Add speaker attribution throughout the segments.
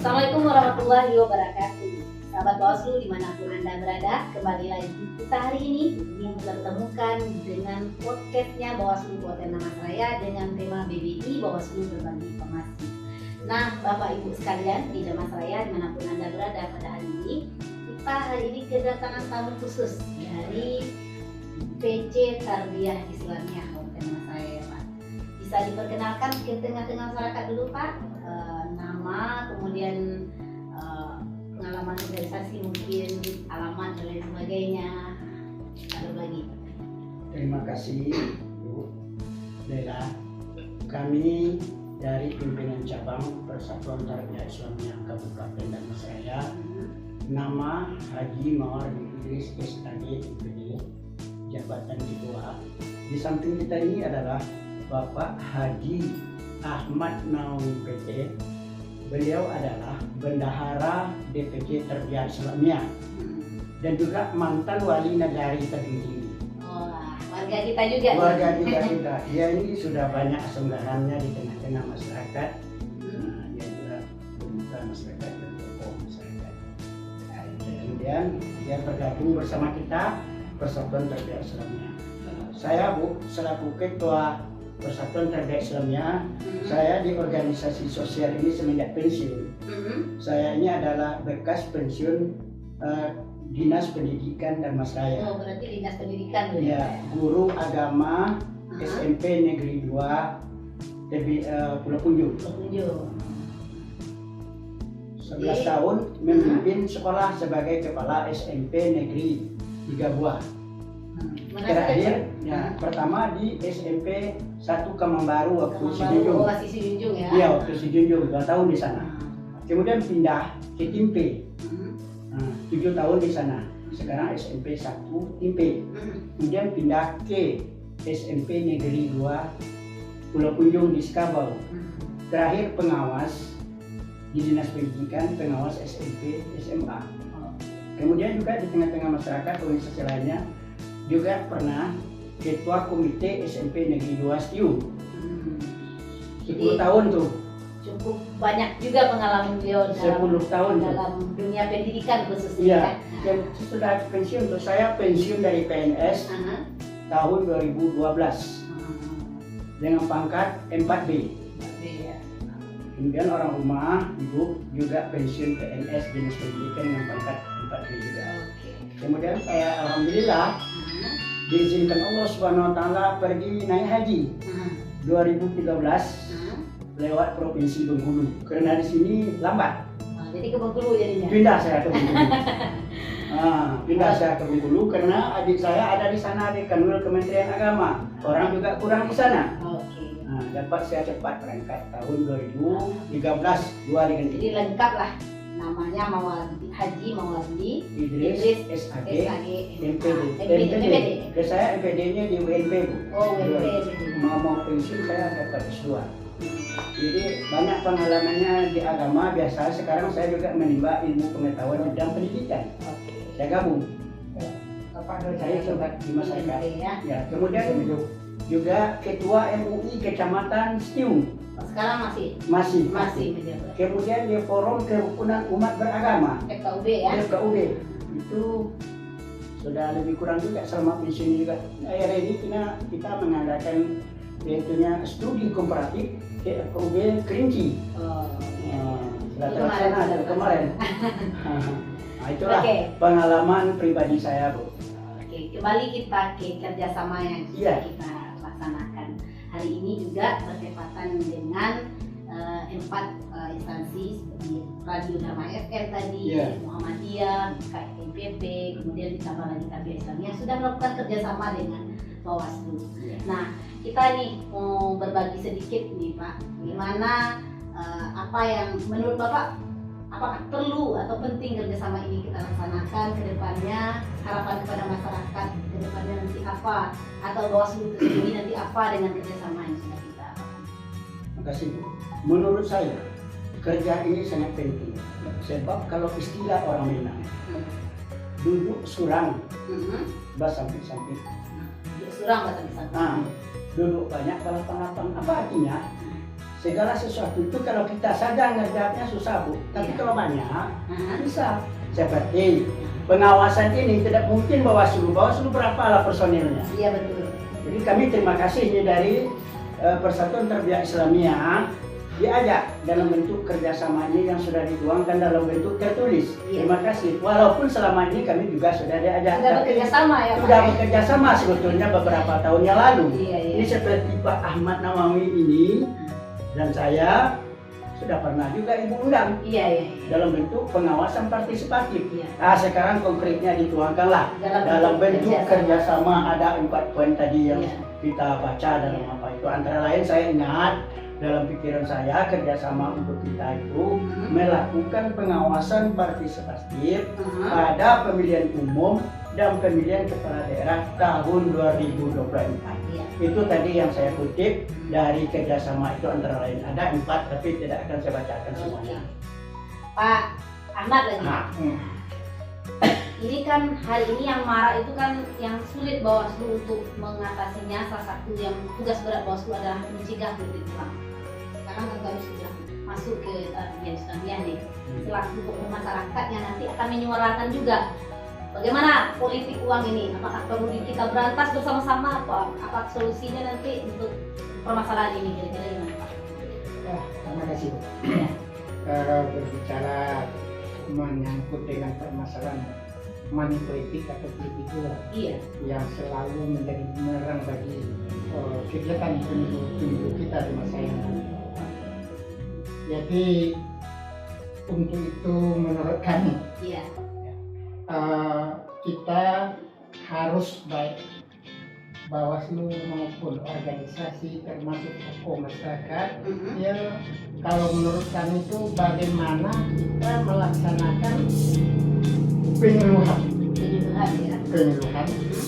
Speaker 1: Assalamualaikum warahmatullahi wabarakatuh. Sahabat Bawaslu dimanapun Anda berada, kembali lagi kita hari ini bertemukan dengan podcastnya Bawaslu Kabupaten Damastraya dengan tema BBI Bawaslu Berbagi Informasi. Nah, Bapak Ibu sekalian di Damastraya dimanapun Anda berada pada hari ini, kita hari ini kedatangan tamu khusus dari PC Tarbiyah Islamiyah Kabupaten Damastraya ya Pak. Bisa diperkenalkan ke tengah-tengah masyarakat dulu Pak, nama, kemudian pengalaman organisasi mungkin, alamat dan lain sebagainya. Ada lagi.
Speaker 2: Terima kasih Bu Lela. Kami dari pimpinan cabang Persatuan Tarbiyah Islamiyah Kabupaten Damastraya, nama Haji Mawar Idris SAG MPD, jabatan Ketua. Di samping kita ini adalah Bapak Haji Ahmad Nawawi PT. Beliau adalah Bendahara DPC Tarbiyah Islamiyah dan juga mantan wali negari Tebing Tinggi.
Speaker 1: Wah, warga kita juga.
Speaker 2: Warga kita. Dia ini sudah banyak senggarannya di tengah-tengah masyarakat. Nah, dia juga berbuka masyarakat dan tokoh masyarakat. Nah, kemudian dia bergabung bersama kita Persatuan Tarbiyah Islamiyah. Saya Bu selaku Ketua Persatuan Tarbiyah Islamiyah, saya di organisasi sosial ini semenjak pensiun. Saya ini adalah bekas pensiun Dinas Pendidikan Damastraya.
Speaker 1: Oh, berarti Dinas Pendidikan
Speaker 2: ya, guru agama SMP Negeri 2 Pulau Punjung. 11 tahun memimpin sekolah sebagai kepala SMP Negeri 3 Buah. Terakhir, ya, pertama di SMP 1 Kamangbaru waktu Sijunjung.
Speaker 1: Masih Sijunjung ya?
Speaker 2: Iya, waktu Sijunjung, 2 tahun di sana. Kemudian pindah ke Timpe, 7 tahun di sana. Sekarang SMP 1 Timpe. Kemudian pindah ke SMP Negeri 2 Pulau Punjung di Skabau. Terakhir pengawas di Dinas Pendidikan, pengawas SMP SMA. Kemudian juga di tengah-tengah masyarakat organisasi lainnya juga pernah ketua komite SMP Negeri 2 Stiu. 10 tahun tuh.
Speaker 1: Cukup banyak juga pengalaman beliau dalam dunia pendidikan khususnya.
Speaker 2: Iya, sudah pensiun tuh. Saya pensiun dari PNS tahun 2012 dengan pangkat 4B. Kemudian orang rumah ibu juga pensiun PNS Dinas Pendidikan dengan pangkat 4B juga. Kemudian saya alhamdulillah diizinkan Allah Subhanahu wa taala pergi naik haji 2013 lewat Provinsi Bengkulu. Karena di sini lambat.
Speaker 1: Jadi ke Bengkulu jadinya.
Speaker 2: Pindah saya ke Bengkulu. Saya ke Bengkulu karena adik saya ada di sana di Kanwil Kementerian Agama. Orang juga kurang di sana. Dapat saya cepat berangkat tahun 2013
Speaker 1: Jadi lengkap lah. Namanya Haji Mawardi
Speaker 2: Idris SAG MPD. Saya MPD-nya di UNP Bu.
Speaker 1: Oh, UNP.
Speaker 2: Mau pensiun saya dapat S2. Jadi banyak pengalamannya di agama biasa. Sekarang saya juga menimba ilmu pengetahuan di bidang pendidikan. Saya gabung. Saya coba di masyarakat. Ya, kemudian juga ketua MUI Kecamatan Stiu.
Speaker 1: Sekarang masih menjabat.
Speaker 2: Kemudian di Forum Kerukunan Umat Beragama
Speaker 1: FKUB ya.
Speaker 2: FKUB itu sudah lebih kurang juga selama pensiun juga. Akhirnya ini kita mengadakan yaitu studi komparatif ke FKUB Kerinci. Sudah terlaksana kemarin. Nah, itulah pengalaman pribadi saya Bu.
Speaker 1: Oke, kembali kita ke kerjasama yang kita laksanakan. Hari ini juga bertepatan dengan 4 instansi seperti Radio Dharma FM tadi, Muhammadiyah, KMPP, kemudian ditambah lagi Tarbiyah Islamiyah yang sudah melakukan kerjasama dengan Bawaslu. Nah, kita nih mau berbagi sedikit nih Pak, gimana apa yang menurut Bapak apakah perlu atau penting kerjasama ini kita laksanakan ke depannya, harapan kepada masyarakat ke depannya nanti apa, atau Bawaslu ini nanti apa dengan kerjasama yang sudah kita lakukan.
Speaker 2: Terima kasih Bu. Menurut saya kerja ini sangat penting sebab kalau istilah orang Minang duduk surang basamping-samping.
Speaker 1: Duduk surang basamping-samping.
Speaker 2: Duduk banyak lapang-lapang. Apa artinya? segala sesuatu itu kalau kita saja ngerjainnya susah Bu, tapi kalau banyak bisa. Seperti pengawasan ini tidak mungkin Bawaslu berapa lah personilnya.
Speaker 1: Iya betul.
Speaker 2: Jadi kami terima kasih ini dari Persatuan Terbiak Islamiyah diajak dalam bentuk kerjasama ini yang sudah dituangkan dalam bentuk tertulis.
Speaker 1: Iya.
Speaker 2: Terima kasih. Walaupun selama ini kami juga sudah diajak.
Speaker 1: Sudah bekerja sama ya Pak.
Speaker 2: Sudah bekerja sama sebetulnya beberapa tahun yang lalu.
Speaker 1: Iya.
Speaker 2: Ini seperti Pak Ahmad Nawawi ini dan saya sudah pernah juga Ibu undang
Speaker 1: Iya.
Speaker 2: dalam bentuk pengawasan partisipatif.
Speaker 1: Iya.
Speaker 2: Nah sekarang konkretnya dituangkanlah dalam bentuk kerjasama. Ada 4 poin tadi yang kita baca dalam apa itu. Antara lain saya ingat dalam pikiran saya kerjasama untuk kita itu melakukan pengawasan partisipatif pada pemilihan umum dan pemilihan kepala daerah tahun 2024. Itu tadi yang saya kutip dari kerjasama itu, antara lain ada 4 tapi tidak akan saya bacakan semuanya.
Speaker 1: Pak Ahmad lagi. Ini kan hari ini yang marah itu kan yang sulit Bawaslu untuk mengatasinya. Salah satu yang tugas berat Bawaslu adalah mencegah politik uang. Sekarang kan kami sudah masuk ke Islamiyah nih. Setelah untuk masyarakat yang nanti akan menyuarakan juga bagaimana politik uang ini. Apakah perlu kita berantas bersama-sama apa solusinya nanti untuk permasalahan ini kira-kira gimana Pak?
Speaker 3: Ya, terima kasih Bu. Kalau berbicara menyangkut dengan permasalahan money politik atau politik uang yang selalu menjadi bumerang bagi kegiatan pemilu kita di masa yang lalu. Jadi untuk itu menurut kami kita harus baik Bawaslu maupun organisasi termasuk tokoh masyarakat ya, kalau menurut kami itu bagaimana kita melaksanakan penyuluhan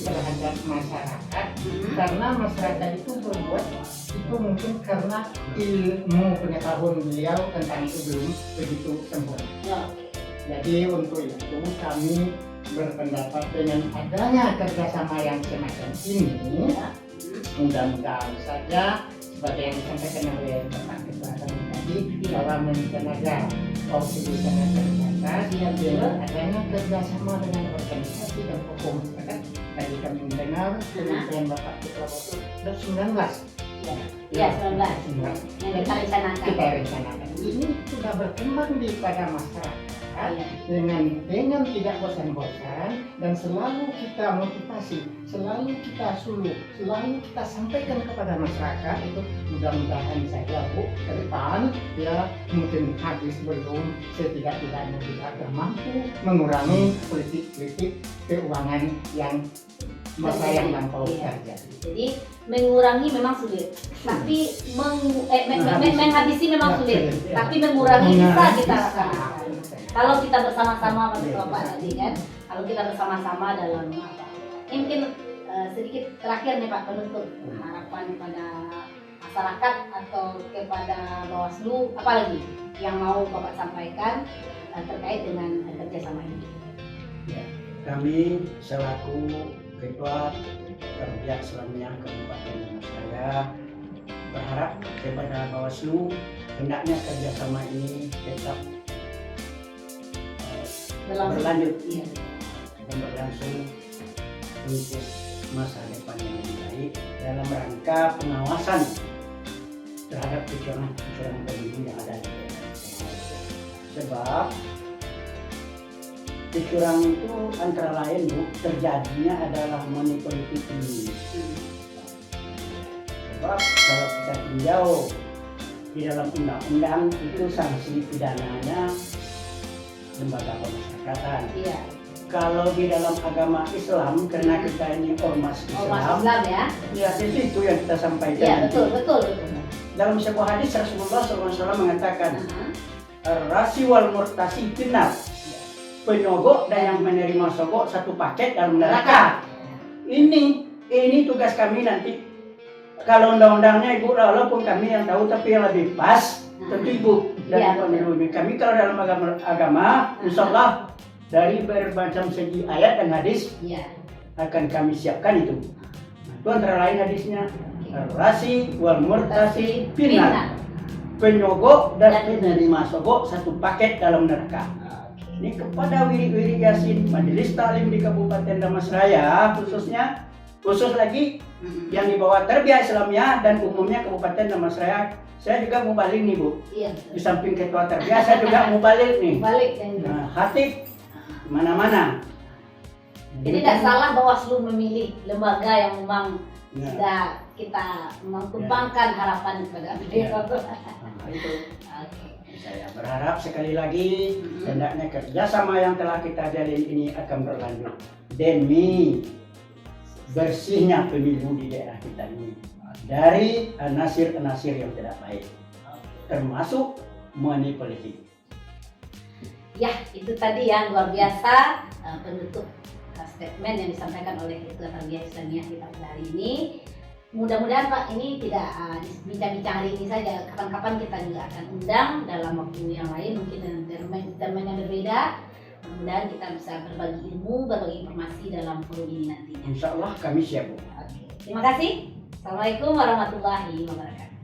Speaker 3: terhadap masyarakat, karena masyarakat itu berbuat itu mungkin karena ilmu pengetahuan beliau tentang itu belum begitu sempurna. Jadi untuk itu kami berpendapat dengan adanya kerjasama yang semacam ini, mudah-mudahan saja seperti yang disampaikan oleh Bapak Ketua kami tadi bahwa tenaga Bawaslu sangat terbatas, dengan adanya kerjasama dengan organisasi dan tokoh masyarakat. Tadi kami mendengar penyampaian Bapak Ketua Bawaslu 19.
Speaker 1: Iya 19 yang kita rencanakan.
Speaker 3: Ini sudah berkembang di pada masyarakat dengan tidak bosan-bosan, dan selalu kita motivasi, selalu kita suluh, selalu kita sampaikan kepada masyarakat itu. Mudah-mudahan saja Bu ke depan ya mungkin habis belum setidak-tidaknya kita akan mampu mengurangi politik keuangan yang masa yang lampau terjadi.
Speaker 1: Jadi mengurangi memang sulit, tapi menghabisi memang sulit, tapi mengurangi bisa kita lakukan. Kalau kita bersama-sama Bapak tadi kan, kalau kita bersama-sama dalam apa? Ini mungkin sedikit terakhir nih Pak penutup, harapan kepada masyarakat atau kepada Bawaslu, apalagi yang mau Bapak sampaikan terkait dengan kerjasama ini.
Speaker 2: Ya, kami selaku Ketua Terbiak Islamiyah Kabupaten Masraya berharap kepada Bawaslu hendaknya kerjasama ini tetap berlanjut dan berlangsung untuk masa depan yang lebih baik dalam rangka pengawasan terhadap kecurangan pemilu yang ada di daerah. Sebab kecurangan itu antara lain Bu, terjadinya adalah money politik ini. Sebab kalau kita tinjau di dalam undang-undang itu sanksi pidananya lembaga pemasyarakatan. Kalau di dalam agama Islam, karena kita ini ormas Islam ya itu yang kita sampaikan.
Speaker 1: Betul.
Speaker 2: Dalam sebuah hadis Rasulullah SAW mengatakan, rasi wal murtasi finnar, penyogok dan yang menerima sogok satu paket dalam neraka. Ini tugas kami nanti. Kalau undang-undangnya Ibu, walaupun kami yang tahu, tapi yang lebih pas tentu Ibu dan pemilu ini. Kami kalau dalam agama insya Allah dari bermacam segi ayat dan hadis akan kami siapkan itu. Itu antara lain hadisnya, rasi wal murtasi finnar. penyogok dan penerima sogok satu paket dalam neraka. Ini kepada Wiri-Wiri Yasin Majelis Taklim di Kabupaten Damasraya khusus lagi yang di bawah Tarbiyah Islamiyah dan umumnya Kabupaten Damasraya. Saya juga mau balik nih Bu.
Speaker 1: Iya.
Speaker 2: Di samping ketua Tarbiyah saya juga mau balik nih.
Speaker 1: Balik kan.
Speaker 2: Nah, hatib mana-mana.
Speaker 1: Jadi tidak salah Bawaslu memilih lembaga yang memang
Speaker 2: Nah,
Speaker 1: sudah kita mengembangkan harapan kepada beliau.
Speaker 2: nah, itu.
Speaker 1: Oke.
Speaker 2: Saya berharap sekali lagi hendaknya kerjasama yang telah kita jalin ini akan berlanjut demi bersihnya pemilu di daerah kita ini dari anasir-anasir yang tidak baik, termasuk money politik.
Speaker 1: Ya, itu tadi yang luar biasa penutup statement yang disampaikan oleh Ketua Tarbiyah Islamiyah kita pada hari ini. Mudah-mudahan Pak ini tidak bincang-bincang hari ini saja. Kapan-kapan kita juga akan undang dalam waktu yang lain, mungkin dengan termen yang berbeda. Mudah-mudahan kita bisa berbagi ilmu, berbagi informasi dalam forum ini nantinya.
Speaker 2: Insya Allah kami siap Bu.
Speaker 1: Oke. Terima kasih. Assalamualaikum warahmatullahi wabarakatuh.